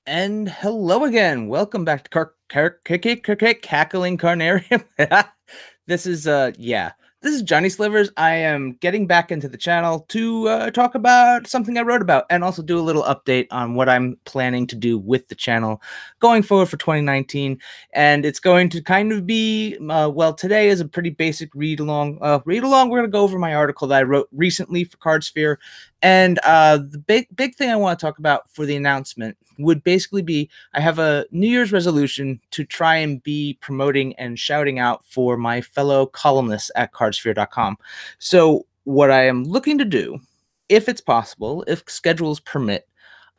And hello again. Welcome back to Cackling Carnarium. This is this is Johnny Slivers. I am getting back into the channel to talk about something I wrote about and also do a little update on what I'm planning to do with the channel going forward for 2019. And it's going to kind of be today is a pretty basic read along. We're going to go over my article that I wrote recently for CardSphere. And the big thing I want to talk about for the announcement would basically be I have a New Year's resolution to try and be promoting and shouting out for my fellow columnists at cardsphere.com. So what I am looking to do, if it's possible, if schedules permit,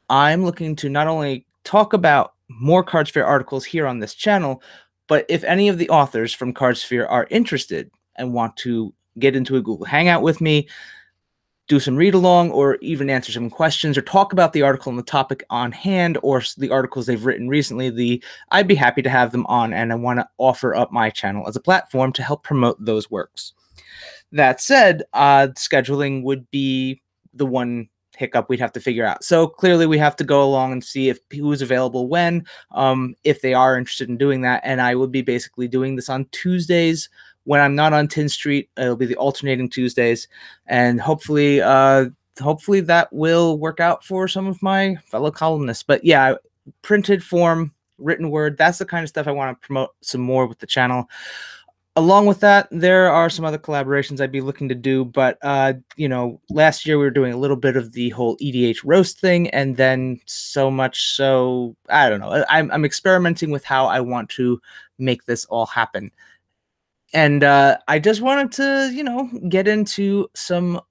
I'm looking to not only talk about more CardSphere articles here on this channel, but if any of the authors from CardSphere are interested and want to get into a Google Hangout with me, do some read along, or even answer some questions or talk about the article and the topic on hand or the articles they've written recently, I'd be happy to have them on, and I want to offer up my channel as a platform to help promote those works. That said, scheduling would be the one hiccup we'd have to figure out. So clearly we have to go along and see if who's available when, if they are interested in doing that. And I will be basically doing this on Tuesdays when I'm not on Tin Street. It'll be the alternating Tuesdays, and hopefully that will work out for some of my fellow columnists. But yeah, printed form, written word, that's the kind of stuff I want to promote some more with the channel. Along with that, there are some other collaborations I'd be looking to do, but last year we were doing a little bit of the whole EDH roast thing, and then so much so, I don't know, I'm experimenting with how I want to make this all happen. And I just wanted to, get into some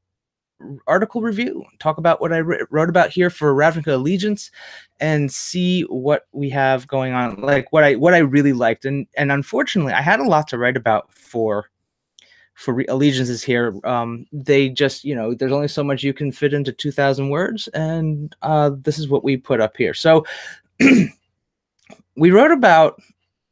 article review, talk about what I wrote about here for Ravnica Allegiance, and see what we have going on, like what I really liked. And unfortunately, I had a lot to write about for Allegiances here. They just, there's only so much you can fit into 2,000 words, and this is what we put up here. So we wrote about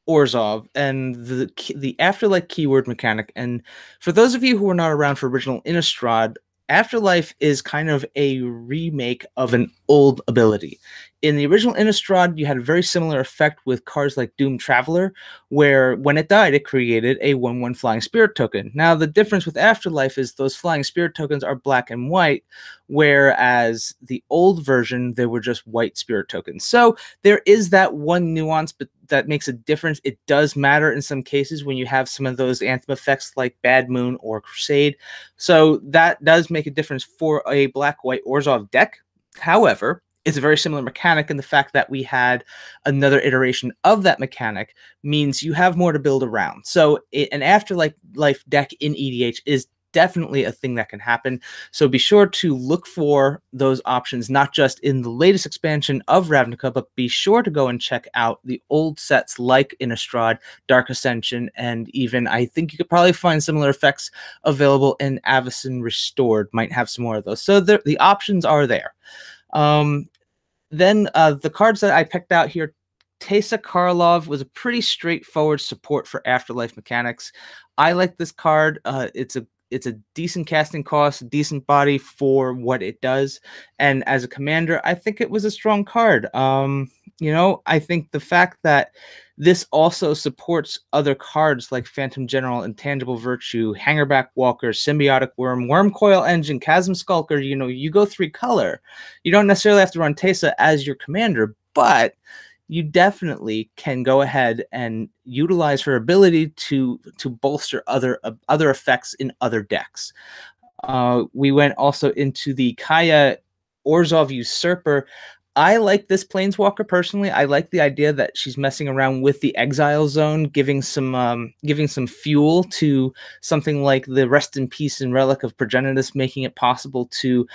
Orzhov and the Afterlife keyword mechanic. And for those of you who are not around for original Innistrad, Afterlife is kind of a remake of an old ability. In the original Innistrad, you had a very similar effect with cards like Doom Traveler, where when it died, it created a 1/1 Flying Spirit token. Now, the difference with Afterlife is those Flying Spirit tokens are black and white, whereas the old version, they were just white Spirit tokens. So there is that one nuance, but that makes a difference. It does matter in some cases when you have some of those anthem effects like Bad Moon or Crusade. So that does make a difference for a black-white Orzhov deck. However, it's a very similar mechanic, and the fact that we had another iteration of that mechanic means you have more to build around. So an Afterlife deck in EDH is definitely a thing that can happen. So be sure to look for those options, not just in the latest expansion of Ravnica, but be sure to go and check out the old sets like Innistrad, Dark Ascension, and even I think you could probably find similar effects available in Avacyn Restored. Might have some more of those. So the options are there. Then the cards that I picked out here, Teysa Karlov was a pretty straightforward support for Afterlife mechanics. I like this card. It's a decent casting cost, decent body for what it does, and as a commander, I think it was a strong card. I think the fact that this also supports other cards like Phantom General, Intangible Virtue, Hangerback Walker, Symbiotic Worm, Wormcoil Engine, Chasm Skulker, you go 3-color. You don't necessarily have to run Teysa as your commander, but you definitely can go ahead and utilize her ability to bolster other effects in other decks. We went also into the Kaya Orzhov Usurper. I like this Planeswalker personally. I like the idea that she's messing around with the Exile Zone, giving some fuel to something like the Rest in Peace and Relic of Progenitus, making it possible to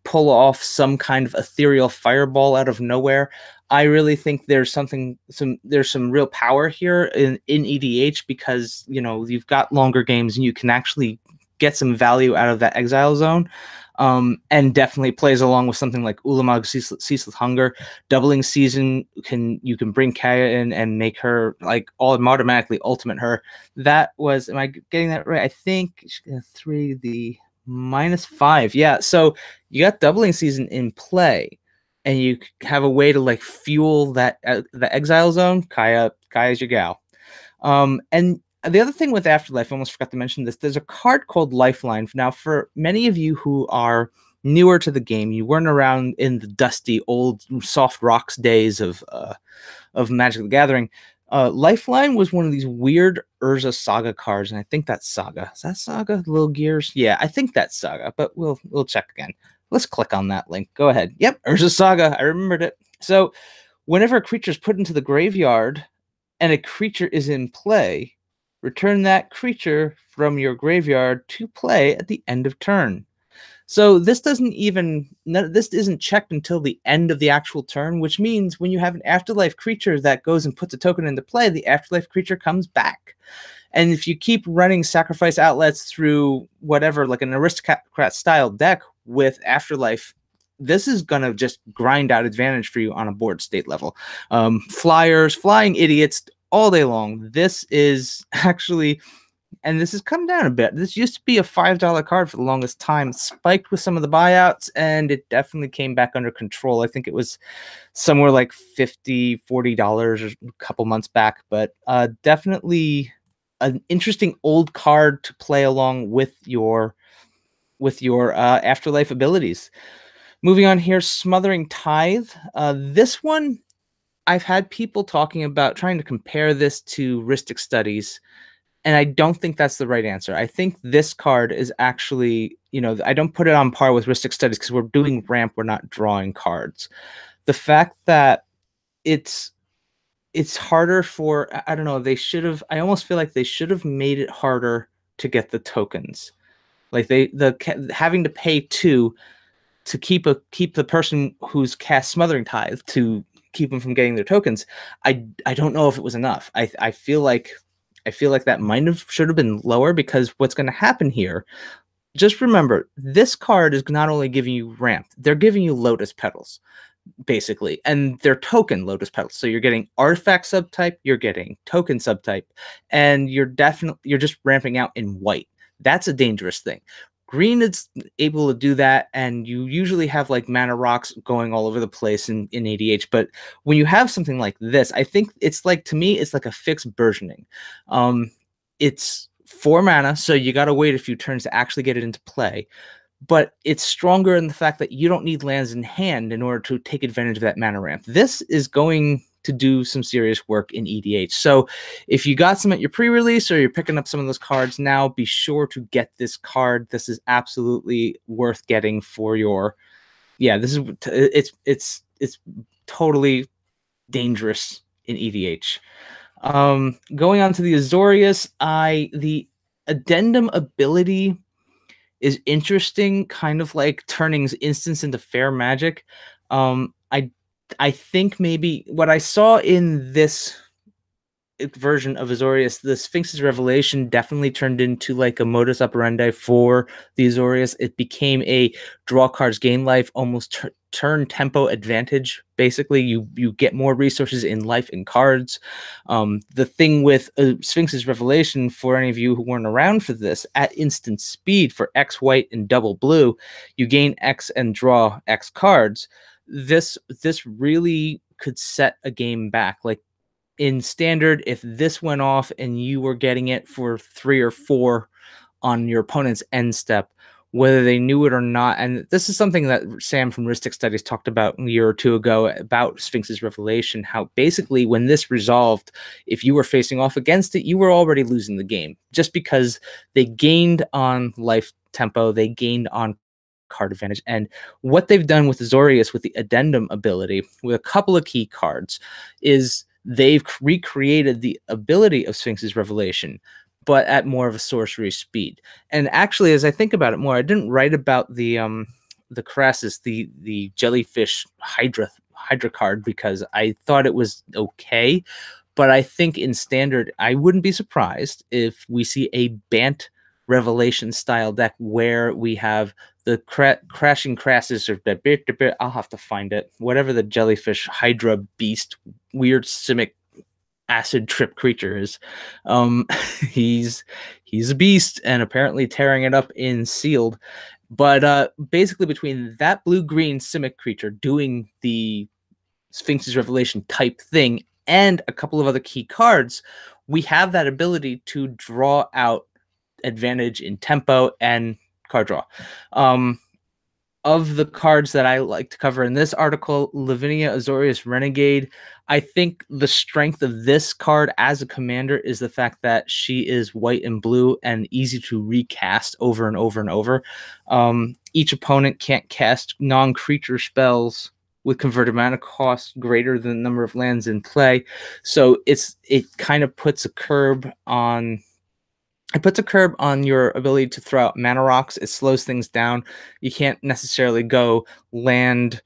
pull off some kind of ethereal fireball out of nowhere. I really think there's some real power here in EDH because you've got longer games and you can actually get some value out of that Exile Zone. And definitely plays along with something like Ulamog Ceaseless Hunger. Doubling Season, you can bring Kaya in and make her like automatically ultimate her. That was, am I getting that right? I think 3, the -5. Yeah, so you got Doubling Season in play. and you have a way to like fuel that the exile zone. Kaya's your gal. And the other thing with Afterlife, I almost forgot to mention this. There's a card called Lifeline. Now, for many of you who are newer to the game, you weren't around in the dusty old soft rocks days of Magic the Gathering. Lifeline was one of these weird Urza Saga cards, and I think that's Saga. Is that Saga? Little Gears? Yeah, I think that's Saga, but we'll check again. Let's click on that link. Go ahead. Yep, Urza Saga. I remembered it. So, whenever a creature is put into the graveyard and a creature is in play, return that creature from your graveyard to play at the end of turn. So this isn't checked until the end of the actual turn, which means when you have an afterlife creature that goes and puts a token into play, the afterlife creature comes back. And if you keep running sacrifice outlets through whatever, like an aristocrat style deck with afterlife, this is going to just grind out advantage for you on a board state level. Flyers, flying idiots all day long. This is actually, and this has come down a bit. This used to be a $5 card for the longest time. It spiked with some of the buyouts, and it definitely came back under control. I think it was somewhere like $50, $40 or a couple months back, but definitely an interesting old card to play along with your afterlife abilities. Moving on here, Smothering Tithe. This one, I've had people talking about trying to compare this to Rhystic Studies, and I don't think that's the right answer. I think this card is actually, I don't put it on par with Rhystic Studies because we're doing ramp, we're not drawing cards. The fact that it's harder for, I don't know, I almost feel like they should have made it harder to get the tokens. Like having to pay 2 to keep the person who's cast Smothering Tithe to keep them from getting their tokens. I don't know if it was enough. I feel like that should have been lower, because what's going to happen here, just remember, this card is not only giving you ramp, they're giving you Lotus Petals, basically, and they're token Lotus Petals. So you're getting artifact subtype, you're getting token subtype, and you're just ramping out in white. That's a dangerous thing. Green is able to do that, and you usually have like mana rocks going all over the place in ADH. But when you have something like this, I think it's like, to me, it's like a fixed versioning. It's 4 mana, so you got to wait a few turns to actually get it into play. But it's stronger in the fact that you don't need lands in hand in order to take advantage of that mana ramp. This is going to do some serious work in EDH. So if you got some at your pre-release, or you're picking up some of those cards now, be sure to get this card. This is absolutely worth getting for your, it's totally dangerous in EDH. Going on to the Azorius, the addendum ability is interesting, kind of like turning instants into fair magic. I think maybe what I saw in this version of Azorius, the Sphinx's Revelation definitely turned into like a modus operandi for the Azorius. It became a draw cards, gain life, almost turn tempo advantage. Basically, you get more resources in life and cards. The thing with Sphinx's Revelation, for any of you who weren't around for this, at instant speed for X white and double blue, you gain X and draw X cards. This really could set a game back. Like, in standard, if this went off and you were getting it for 3 or 4 on your opponent's end step, whether they knew it or not, and this is something that Sam from Rhystic Studies talked about a year or 2 ago about Sphinx's Revelation, how basically when this resolved, if you were facing off against it, you were already losing the game, just because they gained on life tempo, they gained on card advantage. And what they've done with Azorius, with the addendum ability, with a couple of key cards, is they've recreated the ability of Sphinx's Revelation, but at more of a sorcery speed. And actually, as I think about it more, I didn't write about the Crassus, the jellyfish Hydra card, because I thought it was okay. But I think in standard, I wouldn't be surprised if we see a Bant Revelation style deck where we have the crashing Crassus, or I'll have to find it, whatever the jellyfish Hydra beast, weird simic acid trip creature is. Um, he's he's a beast and apparently tearing it up in sealed. But basically, between that blue green Simic creature doing the Sphinx's Revelation type thing and a couple of other key cards, we have that ability to draw out advantage in tempo and card draw. Of the cards that I like to cover in this article, Lavinia Azorius Renegade, I think the strength of this card as a commander is the fact that she is white and blue and easy to recast over and over and over. Each opponent can't cast non-creature spells with converted mana cost greater than the number of lands in play. So it kind of puts a curb on your ability to throw out mana rocks. It slows things down. You can't necessarily go land.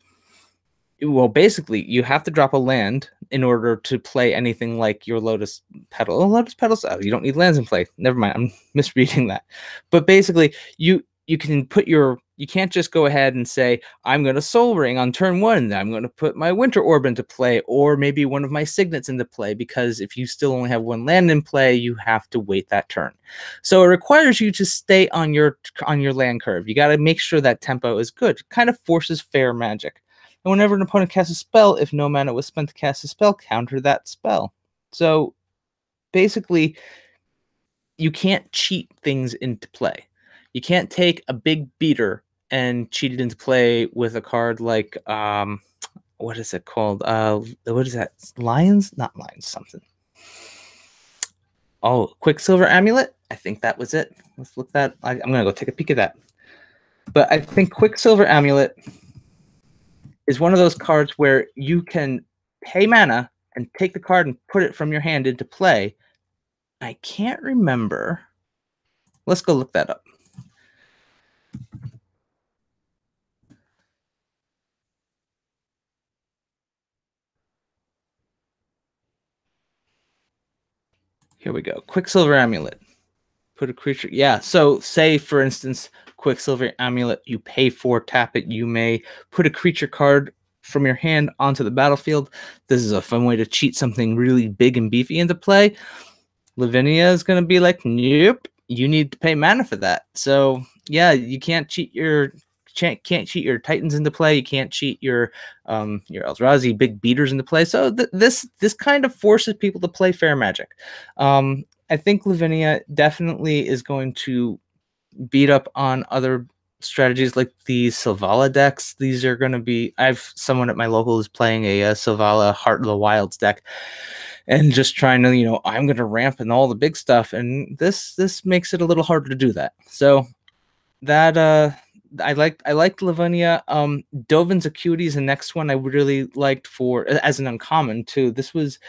Well, basically, you have to drop a land in order to play anything like your Lotus Petal. Oh, Lotus Petals. Oh, you don't need lands in play. Never mind. I'm misreading that. But basically, you can put your. You can't just go ahead and say, I'm going to Soul Ring on turn 1. I'm going to put my Winter Orb into play, or maybe one of my Signets into play, because if you still only have one land in play, you have to wait that turn. So it requires you to stay on your land curve. You got to make sure that tempo is good. It kind of forces fair magic. And whenever an opponent casts a spell, if no mana was spent to cast a spell, counter that spell. So basically, you can't cheat things into play. You can't take a big beater and cheat it into play with a card like what is it called? What is that? Lions? Not lions, something. Oh, Quicksilver Amulet? I think that was it. Let's look that. I'm gonna go take a peek at that. But I think Quicksilver Amulet is one of those cards where you can pay mana and take the card and put it from your hand into play. I can't remember. Let's go look that up. Here we go. Quicksilver Amulet. Put a creature. Yeah. So say, for instance, Quicksilver Amulet, you pay 4, tap it. You may put a creature card from your hand onto the battlefield. This is a fun way to cheat something really big and beefy into play. Lavinia is going to be like, nope, you need to pay mana for that. So yeah, you can't cheat your Titans into play. You can't cheat your Eldrazi big beaters into play. So this kind of forces people to play fair magic. I think Lavinia definitely is going to beat up on other strategies like the Sylvala decks. These are going to be. Someone at my local is playing a Sylvala Heart of the Wilds deck, and just trying to, I'm going to ramp in all the big stuff, and this makes it a little harder to do that. So that I liked Lavinia. Dovin's Acuity is the next one I really liked for as an uncommon too. This was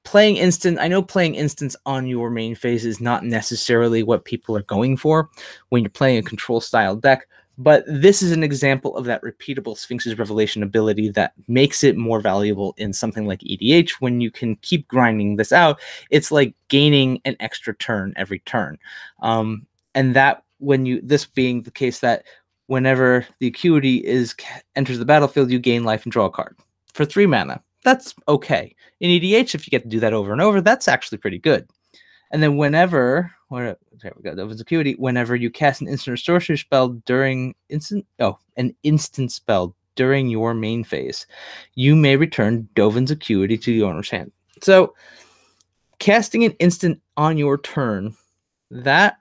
playing instant. I know playing instants on your main phase is not necessarily what people are going for when you're playing a control style deck, but this is an example of that repeatable Sphinx's Revelation ability that makes it more valuable in something like EDH. When you can keep grinding this out, it's like gaining an extra turn every turn. And that this being the case that whenever the Acuity enters the battlefield, you gain life and draw a card for 3 mana. That's okay. In EDH, if you get to do that over and over, that's actually pretty good. And then whenever you cast an instant or sorcery spell an instant spell during your main phase, you may return Dovin's Acuity to the owner's hand. So casting an instant on your turn, that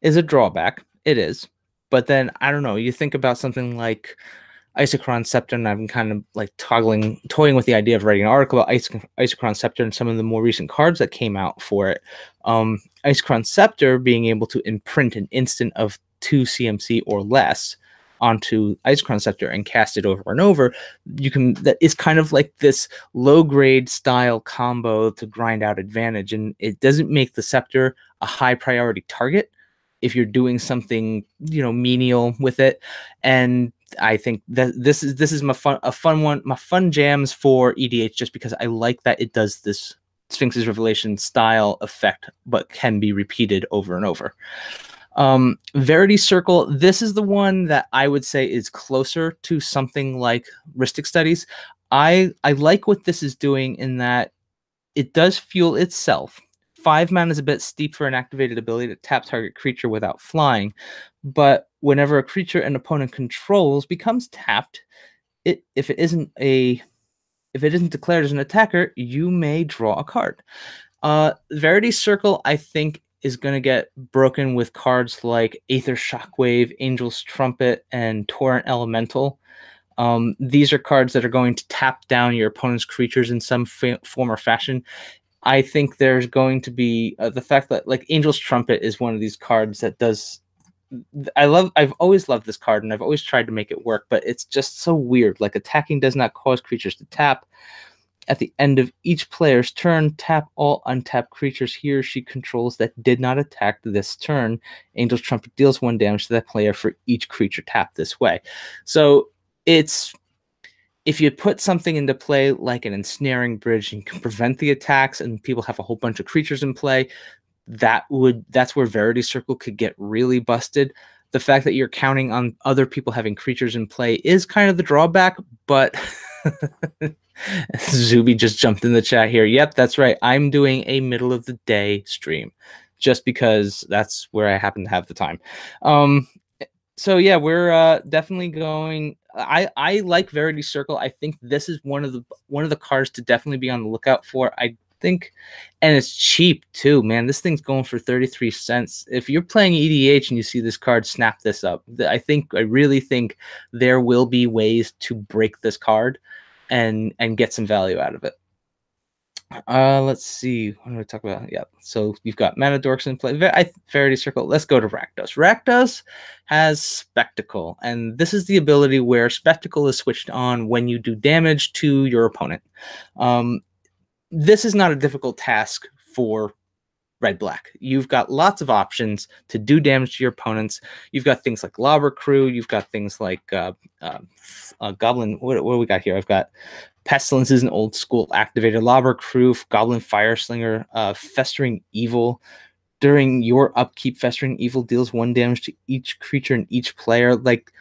is a drawback. It is. But then, I don't know, you think about something like Isochron Scepter, and I've been kind of like toying with the idea of writing an article about Isochron Scepter and some of the more recent cards that came out for it. Isochron Scepter being able to imprint an instant of 2 CMC or less onto Isochron Scepter and cast it over and over. That is kind of like this low grade style combo to grind out advantage, and it doesn't make the Scepter a high priority target if you're doing something menial with it. And I think that this is my fun jams for EDH, just because I like that it does this Sphinx's Revelation style effect, but can be repeated over and over. Verity Circle, this is the one that I would say is closer to something like Rhystic Studies. I like what this is doing in that it does fuel itself. 5 mana is a bit steep for an activated ability to tap target creature without flying, but whenever a creature an opponent controls becomes tapped, it if it isn't a if it isn't declared as an attacker, you may draw a card. Verity's Circle, I think, is going to get broken with cards like Aether Shockwave, Angel's Trumpet, and Torrent Elemental. These are cards that are going to tap down your opponent's creatures in some form or fashion. I think there's going to be the fact that like Angel's Trumpet is one of these cards that does. I've always loved this card and I've always tried to make it work, but it's just so weird. Like attacking does not cause creatures to tap. At the end of each player's turn, tap all untapped creatures he or she controls that did not attack this turn. Angel's Trumpet deals 1 damage to that player for each creature tapped this way. So it's if you put something into play like an ensnaring bridge and you can prevent the attacks and people have a whole bunch of creatures in play, that's where Verity Circle could get really busted. The fact that you're counting on other people having creatures in play is kind of the drawback, but Zuby just jumped in the chat here. Yep, that's right. I'm doing a middle of the day stream just because that's where I happen to have the time. So yeah, we're definitely going. I like Verity Circle. I think this is one of the cards to definitely be on the lookout for. I think, and it's cheap too, man. This thing's going for 33 cents. If you're playing EDH and you see this card, snap this up. I really think there will be ways to break this card and get some value out of it. Let's see. What do we talk about? Yeah. So you've got Mana Dorks in play. Verity Circle. Let's go to Rakdos. Rakdos has Spectacle, and this is the ability where Spectacle is switched on when you do damage to your opponent. This is not a difficult task for Red-Black. You've got lots of options to do damage to your opponents. You've got things like Lobber Crew. You've got things like Goblin. What do we got here? I've got Pestilence is an old school activated Lobber Crew, Goblin Fireslinger, Festering Evil. During your upkeep, Festering Evil deals 1 damage to each creature and each player. Like,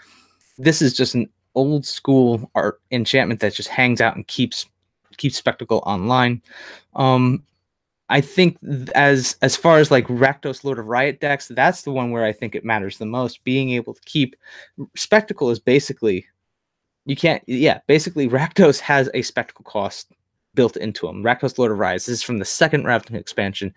this is just an old school art enchantment that just hangs out and keeps Spectacle online. I think as far as like Rakdos Lord of Riot decks, that's the one where I think it matters the most. Being able to keep Spectacle is basically basically Rakdos has a Spectacle cost built into him. Rakdos Lord of Riot. This is from the second Ravnica expansion.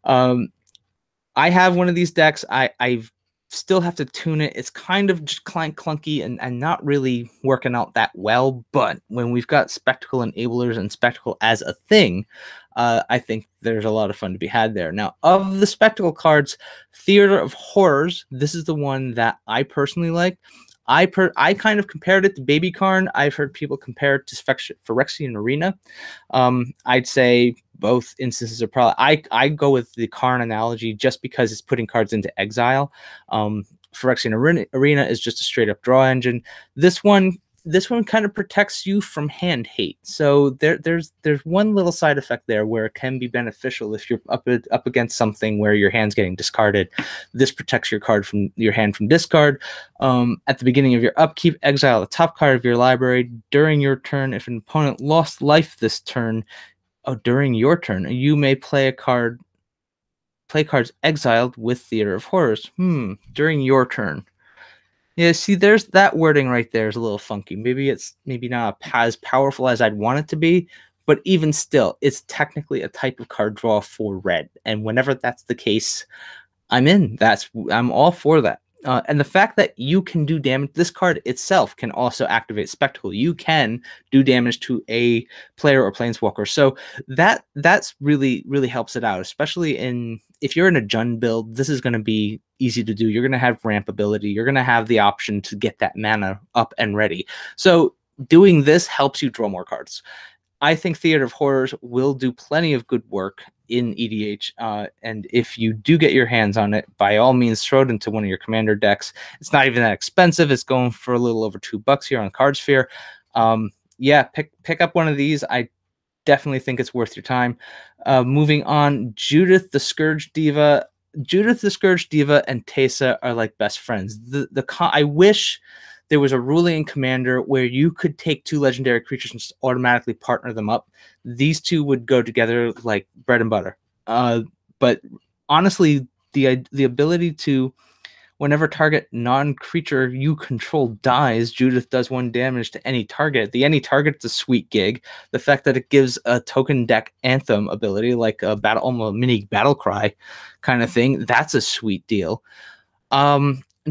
I have one of these decks. I still have to tune it. It's kind of just clunky and not really working out that well. But when we've got Spectacle enablers and Spectacle as a thing, I think there's a lot of fun to be had there. Now, of the Spectacle cards, Theater of Horrors, this is the one that I personally like. I kind of compared it to Baby Karn. I've heard people compare it to Phyrexian Arena. I'd say both instances are probably. I go with the Karn analogy just because it's putting cards into exile. Phyrexian Arena is just a straight up draw engine. This one kind of protects you from hand hate. So there's one little side effect there where it can be beneficial if you're up against something where your hand's getting discarded. This protects your hand from discard. At the beginning of your upkeep, exile the top card of your library. During your turn, if an opponent lost life this turn, during your turn, you may play cards exiled with Theater of Horrors. During your turn. Yeah, see, there's that wording right there is a little funky. Maybe it's not as powerful as I'd want it to be, but even still, it's technically a type of card draw for red. And whenever that's the case, I'm in. I'm all for that. And the fact that you can do damage, this card itself can also activate Spectacle. You can do damage to a player or planeswalker. So that's really helps it out, especially if you're in a Jund build. This is going to be easy to do. You're going to have ramp ability. You're going to have the option to get that mana up and ready. So doing this helps you draw more cards. I think Theater of Horrors will do plenty of good work in EDH, and if you do get your hands on it, by all means throw it into one of your commander decks. It's not even that expensive. It's going for a little over $2 here on Cardsphere. Pick up one of these. I definitely think it's worth your time. Moving on, Judith the Scourge Diva and Teysa are like best friends. I wish there was a ruling in Commander where you could take two legendary creatures and just automatically partner them up. These two would go together like bread and butter. But honestly, the ability to, whenever target non-creature you control dies, Judith does 1 damage to any target. The any target's a sweet gig. The fact that it gives a token deck anthem ability, like a battle, almost a mini battle cry kind of thing, that's a sweet deal.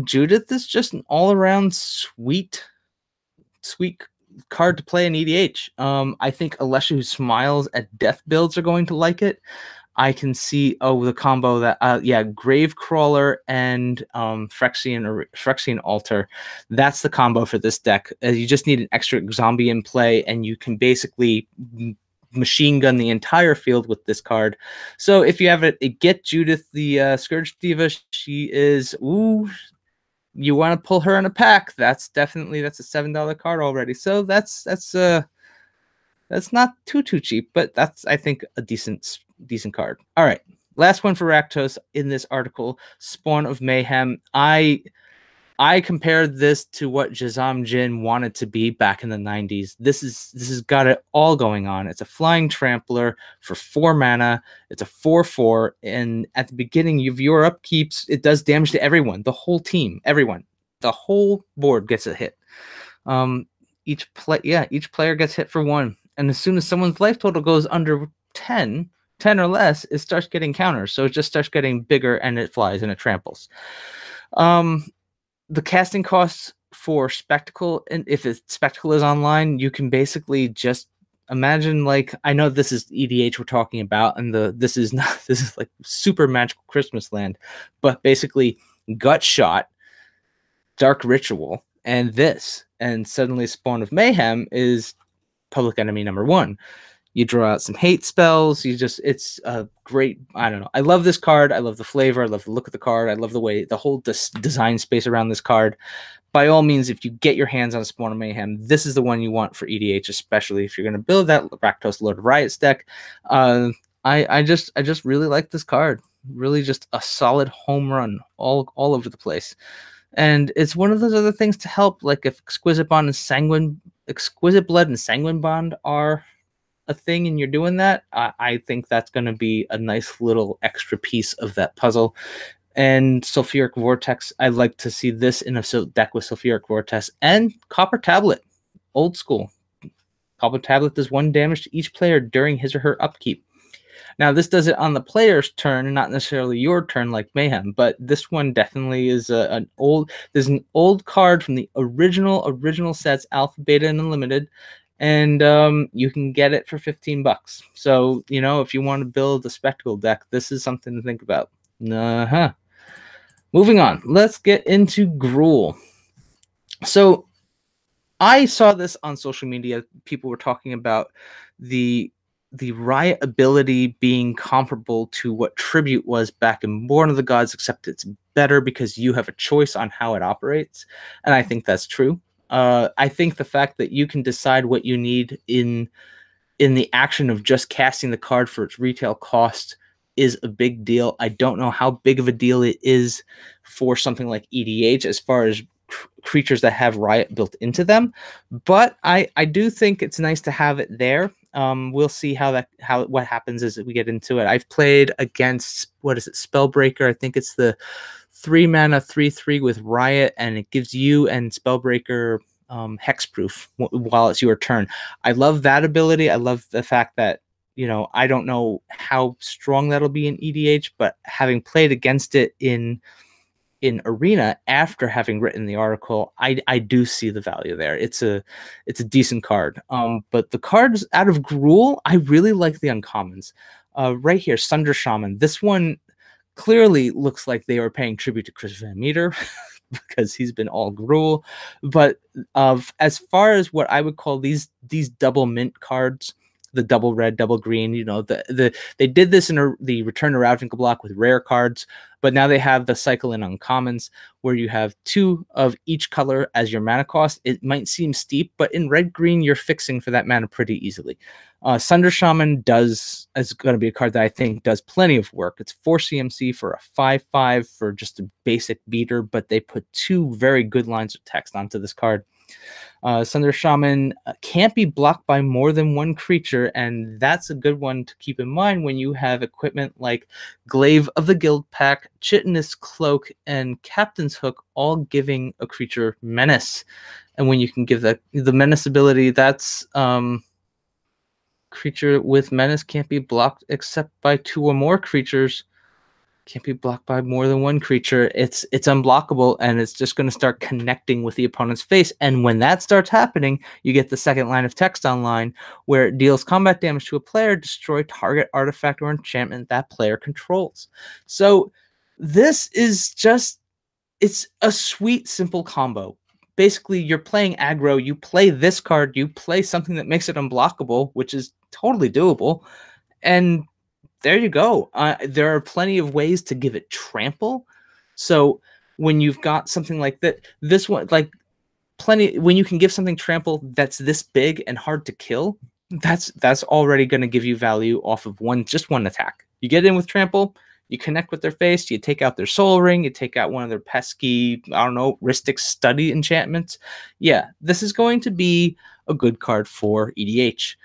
Judith is just an all-around sweet card to play in EDH. I think Alesha who smiles at death builds are going to like it. I can see the combo that Gravecrawler and Phyrexian Altar. That's the combo for this deck. You just need an extra zombie in play, and you can basically machine gun the entire field with this card. So if you have it, get Judith the Scourge Diva. She is you want to pull her in a pack. That's a $7 card already. So that's not too cheap, but that's, I think, a decent card. All right, last one for Rakdos in this article, Spawn of Mayhem. I compared this to what Jazam Jin wanted to be back in the 90s. This has got it all going on. It's a flying trampler for 4 mana. It's a 4/4, and at the beginning of your upkeeps, it does damage to everyone, the whole team, everyone. The whole board gets a hit. Each player gets hit for 1. And as soon as someone's life total goes under 10 or less, it starts getting counters. So it just starts getting bigger, and it flies and it tramples. The casting costs for Spectacle, and if Spectacle is online, you can basically just imagine, like, I know this is EDH we're talking about, and this is like super magical Christmas land, but basically Gut Shot, Dark Ritual, and suddenly Spawn of Mayhem is public enemy number 1. You draw out some hate spells. It's a great, I don't know. I love this card. I love the flavor. I love the look of the card. I love the way, the whole design space around this card. By all means, if you get your hands on a Spawn of Mayhem, this is the one you want for EDH, especially if you're going to build that Rakdos Lord of Riots deck. I just really like this card. Really just a solid home run all over the place. And it's one of those other things to help, like if Exquisite Blood and Sanguine Bond are a thing and you're doing that, I think that's going to be a nice little extra piece of that puzzle. And Sulfuric Vortex, I'd like to see this in a deck with Sulfuric Vortex and Copper Tablet, old school. Copper Tablet does 1 damage to each player during his or her upkeep. Now, this does it on the player's turn, not necessarily your turn like Mayhem, but this one definitely is an old card from the original sets, Alpha, Beta, and Unlimited, and you can get it for $15. So, if you want to build a Spectacle deck, this is something to think about. Moving on, let's get into Gruul. So, I saw this on social media. People were talking about the Riot ability being comparable to what Tribute was back in Born of the Gods, except it's better because you have a choice on how it operates, and I think that's true. I think the fact that you can decide what you need in the action of just casting the card for its retail cost is a big deal. I don't know how big of a deal it is for something like EDH as far as creatures that have Riot built into them, but I do think it's nice to have it there. We'll see what happens as we get into it. I've played against, what is it, Spellbreaker. I think it's the 3 mana 3/3 with Riot, and it gives you and Spellbreaker hexproof while it's your turn. I love that ability. I love the fact that, I don't know how strong that'll be in EDH, but having played against it in Arena after having written the article, I do see the value there. It's a decent card. But the cards out of Gruul, I really like the uncommons. Right here, Sunder Shaman. This one clearly looks like they were paying tribute to Chris Van Meter because he's been all Gruul. But as far as what I would call these double mint cards, the double red, double green. You know, they did this in the Return to Ravnica block with rare cards, but now they have the cycle in uncommons where you have 2 of each color as your mana cost. It might seem steep, but in red green, you're fixing for that mana pretty easily. Sunder Shaman is going to be a card that I think does plenty of work. It's 4 CMC for a 5/5 for just a basic beater, but they put 2 very good lines of text onto this card. Sunder Shaman can't be blocked by more than 1 creature, and that's a good one to keep in mind when you have equipment like Glaive of the Guild Pack, Chitinous Cloak, and Captain's Hook, all giving a creature menace. And when you can give the menace ability, that's creature with menace can't be blocked except by 2 or more creatures. Can't be blocked by more than 1 creature. It's unblockable, and it's just going to start connecting with the opponent's face. And when that starts happening, you get the second line of text online, where it deals combat damage to a player, destroy target artifact or enchantment that player controls. So this is just, it's a sweet, simple combo. Basically, you're playing aggro, you play this card, you play something that makes it unblockable, which is totally doable, and there you go. There are plenty of ways to give it trample. So when you've got something like that, this one, like plenty, when you can give something trample that's this big and hard to kill, that's already going to give you value off of just one attack. You get in with trample, you connect with their face, you take out their soul ring, you take out one of their pesky, I don't know, Rhystic Study enchantments. Yeah, this is going to be a good card for EDH.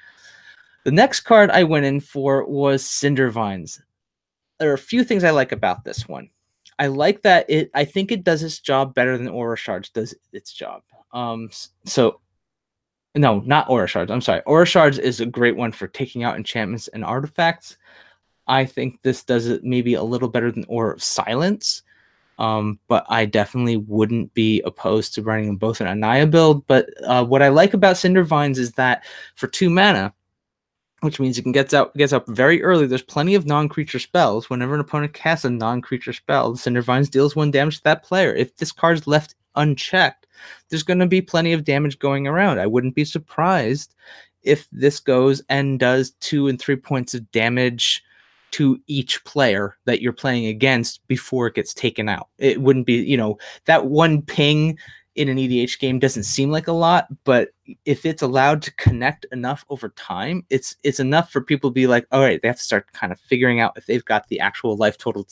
The next card I went in for was Cindervines. There are a few things I like about this one. I like that I think it does its job better than Aura Shards does its job. No, not Aura Shards. I'm sorry. Aura Shards is a great one for taking out enchantments and artifacts. I think this does it maybe a little better than Aura of Silence. But I definitely wouldn't be opposed to running them both in a Naya build. But what I like about Cindervines is that for 2 mana, which means it gets up very early. There's plenty of non-creature spells. Whenever an opponent casts a non-creature spell, Cindervines deals 1 damage to that player. If this card's left unchecked, there's going to be plenty of damage going around. I wouldn't be surprised if this goes and does 2 and 3 points of damage to each player that you're playing against before it gets taken out. It wouldn't be, that 1 ping in an EDH game doesn't seem like a lot, but if it's allowed to connect enough over time, it's enough for people to be like, all right, they have to start kind of figuring out if they've got the actual life total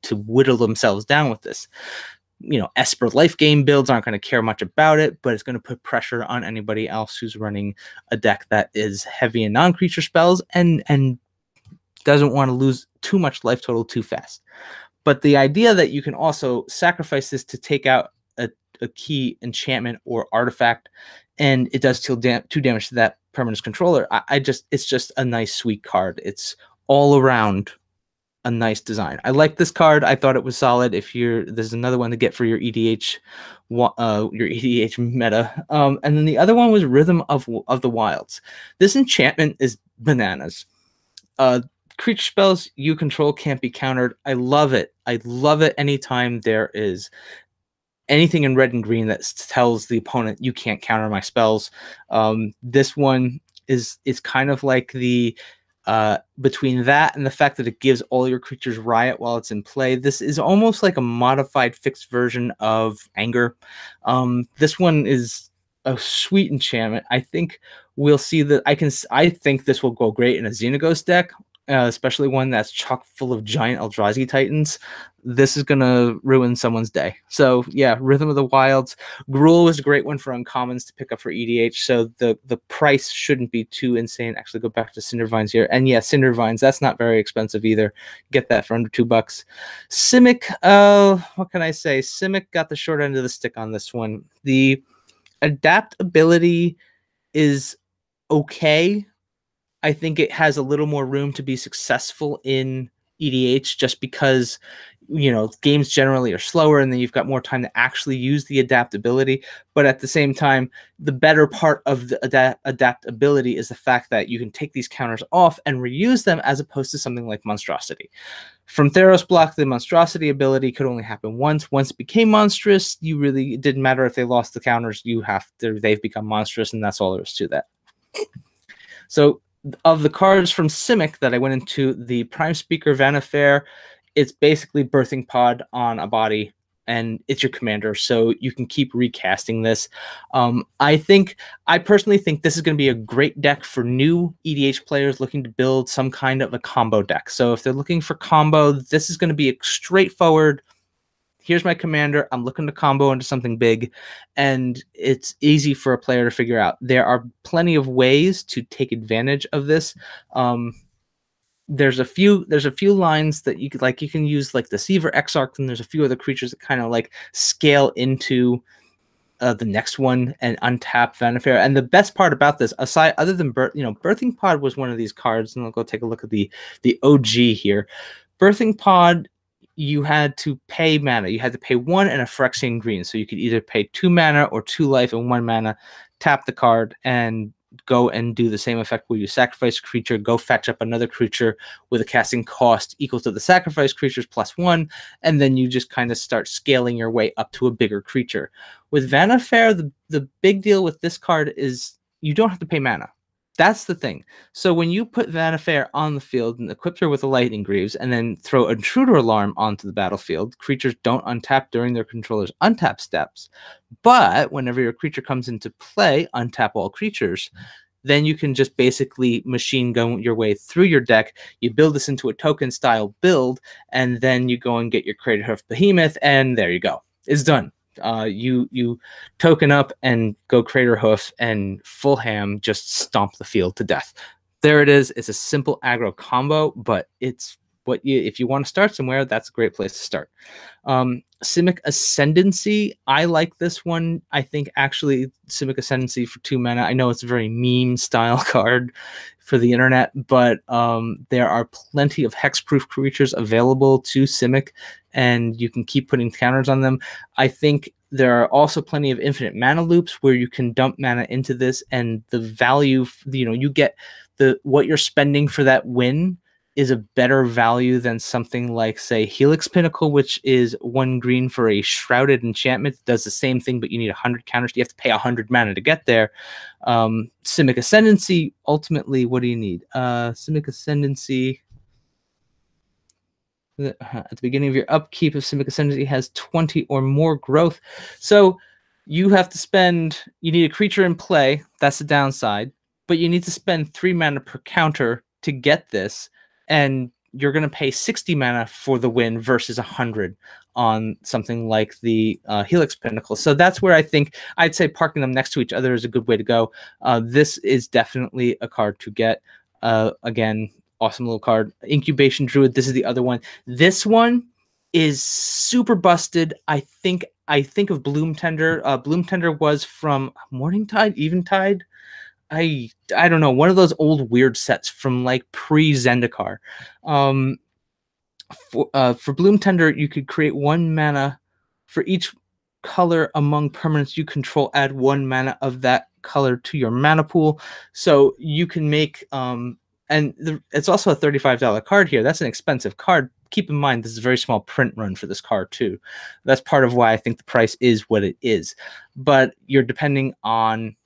to whittle themselves down with this. Esper life game builds aren't going to care much about it, but it's going to put pressure on anybody else who's running a deck that is heavy in non-creature spells and doesn't want to lose too much life total too fast. But the idea that you can also sacrifice this to take out a key enchantment or artifact, and it does 2 damage to that permanent's controller. It's just a nice, sweet card. It's all around a nice design. I like this card. I thought it was solid. There's another one to get for your EDH meta. And then the other one was Rhythm of the Wilds. This enchantment is bananas. Creature spells you control can't be countered. I love it. I love it anytime there is anything in red and green that tells the opponent you can't counter my spells. This one is kind of like the between that and the fact that it gives all your creatures riot while it's in play. This is almost like a modified fixed version of Anger. This one is a sweet enchantment. I think we'll see that. I think this will go great in a Xenaghost deck. Especially one that's chock full of giant Eldrazi Titans. This is going to ruin someone's day. So, yeah, Rhythm of the Wilds. Gruul is a great one for uncommons to pick up for EDH, so the price shouldn't be too insane. Actually, go back to Cindervines here. And, yeah, Cindervines, that's not very expensive either. Get that for under $2. Simic, what can I say? Simic got the short end of the stick on this one. The adaptability is okay. I think it has a little more room to be successful in EDH just because, games generally are slower and then you've got more time to actually use the adaptability. But at the same time, the better part of the adaptability is the fact that you can take these counters off and reuse them as opposed to something like Monstrosity. From Theros block, the Monstrosity ability could only happen once. Once it became monstrous, it didn't matter if they lost the counters. They've become monstrous, and that's all there is to that. So of the cards from Simic that I went into, the Prime Speaker Vanifair, it's basically Birthing Pod on a body, and it's your commander, so you can keep recasting this. I personally think this is going to be a great deck for new EDH players looking to build some kind of a combo deck. So if they're looking for combo, this is going to be a straightforward, here's my commander, I'm looking to combo into something big, and it's easy for a player to figure out. There are plenty of ways to take advantage of this. There's a few lines that you could, like, you can use like the Seaver Exarch, and there's a few other creatures that kind of like scale into the next one and untap Vanifair. And the best part about this, aside other than Birthing Pod was one of these cards, and I'll go take a look at the OG here. Birthing Pod, you had to pay mana. You had to pay 1 and a Phyrexian green. So you could either pay 2 mana or 2 life and 1 mana, tap the card, and go and do the same effect where you sacrifice a creature, go fetch up another creature with a casting cost equal to the sacrifice creatures plus 1, and then you just kind of start scaling your way up to a bigger creature. With Vanifair, the big deal with this card is you don't have to pay mana. That's the thing. So when you put Vanifair on the field and equip her with a Lightning Greaves and then throw Intruder Alarm onto the battlefield, creatures don't untap during their controller's untap steps. But whenever your creature comes into play, untap all creatures. Then you can just basically machine gun your way through your deck. You build this into a token style build, and then you go and get your Craterhoof Behemoth, and there you go. It's done. You token up and go Craterhoof, and full ham just stomp the field to death. There it is. It's a simple aggro combo, but it's what if you want to start somewhere, that's a great place to start. Simic Ascendancy, I like this one. I think actually Simic Ascendancy for 2 mana, I know it's a very meme style card for the internet, but there are plenty of hexproof creatures available to Simic, and you can keep putting counters on them. I think there are also plenty of infinite mana loops where you can dump mana into this, and the value, you get what you're spending for that win is a better value than something like, say, Helix Pinnacle, which is 1 green for a Shrouded Enchantment. It does the same thing, but you need 100 counters. You have to pay 100 mana to get there. Simic Ascendancy, ultimately, what do you need? Simic Ascendancy, at the beginning of your upkeep of Simic Ascendancy, has 20 or more growth. So you have to you need a creature in play. That's the downside. But you need to spend 3 mana per counter to get this, and you're going to pay 60 mana for the win versus 100 on something like the Helix Pinnacle. So that's where I think I'd say parking them next to each other is a good way to go. This is definitely a card to get. Again, awesome little card. Incubation Druid, this is the other one. This one is super busted. I think of Bloom Tender. Bloom Tender was from Morningtide, Eventide. I don't know, one of those old weird sets from like pre-Zendikar. For Bloom Tender, you could create 1 mana for each color among permanents you control. Add 1 mana of that color to your mana pool, so you can make it's also a $35 card here. That's an expensive card. Keep in mind, this is a very small print run for this card too. That's part of why I think the price is what it is. But you're depending on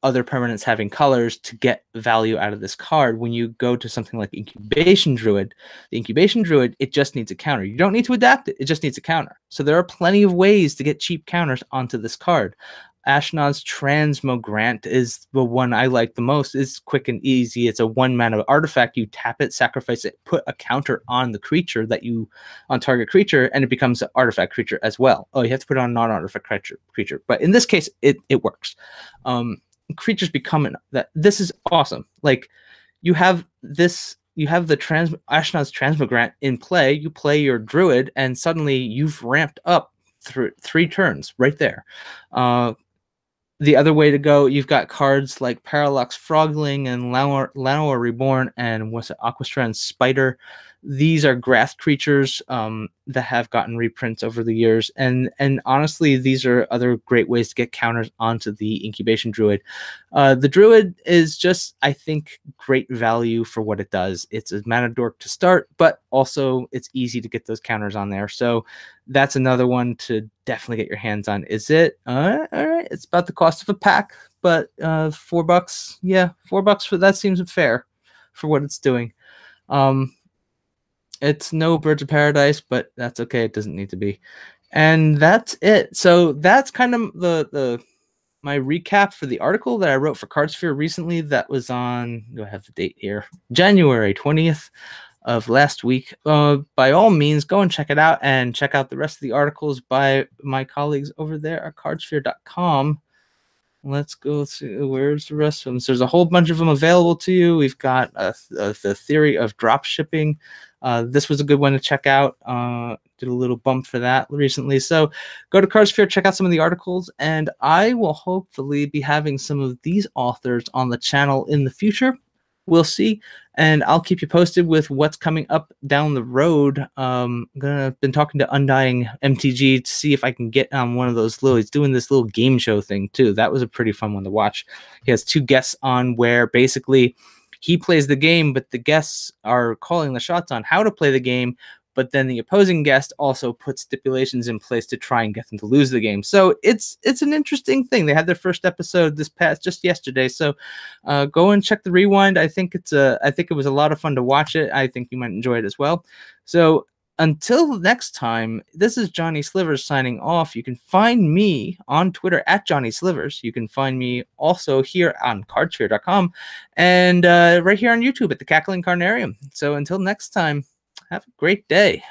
other permanents having colors to get value out of this card. When you go to something like Incubation Druid, the Incubation Druid, it just needs a counter. You don't need to adapt it. It just needs a counter. So there are plenty of ways to get cheap counters onto this card. Ashnod's Transmogrant is the one I like the most. It's quick and easy. It's a 1 mana artifact. You tap it, sacrifice it, put a counter on the creature on target creature, and it becomes an artifact creature as well. Oh, you have to put it on non-artifact creature. But in this case, it works. Creatures become that. This is awesome. Like, you have the Ashnod's Transmogrant in play. You play your Druid, and suddenly you've ramped up through 3 turns right there. The other way to go, you've got cards like Parallax Frogling and Llanowar Reborn and Aquastrand Spider these are grass creatures that have gotten reprints over the years, and honestly, these are other great ways to get counters onto the incubation druid. The druid is just, I think, great value for what it does. It's a mana dork to start, but also it's easy to get those counters on there. So that's another one to definitely get your hands on. Is it all right? It's about the cost of a pack, but $4, yeah, $4 for that seems fair for what it's doing. It's no Birds of Paradise, but that's okay. It doesn't need to be. And that's it. So that's kind of the my recap for the article that I wrote for Cardsphere recently. That was on, do I have the date here? January 20th of last week. By all means, go and check it out, and check out the rest of the articles by my colleagues over there at cardsphere.com. Let's go through, where's the rest of them? So there's a whole bunch of them available to you. We've got the theory of drop shipping. This was a good one to check out. Did a little bump for that recently. So go to Cardsphere, check out some of the articles, and I will hopefully be having some of these authors on the channel in the future. We'll see. And I'll keep you posted with what's coming up down the road. Been talking to Undying MTG to see if I can get on one of those little, he's doing this little game show thing too. That was a pretty fun one to watch. He has 2 guests on where basically he plays the game, but the guests are calling the shots on how to play the game. But then the opposing guest also puts stipulations in place to try and get them to lose the game. So it's an interesting thing. They had their first episode just yesterday. So go and check the rewind. I think it was a lot of fun to watch it. I think you might enjoy it as well. So until next time, this is Johnny Slivers signing off. You can find me on Twitter at Johnny Slivers. You can find me also here on cardsphere.com and right here on YouTube at the Cackling Carnarium. So until next time, have a great day.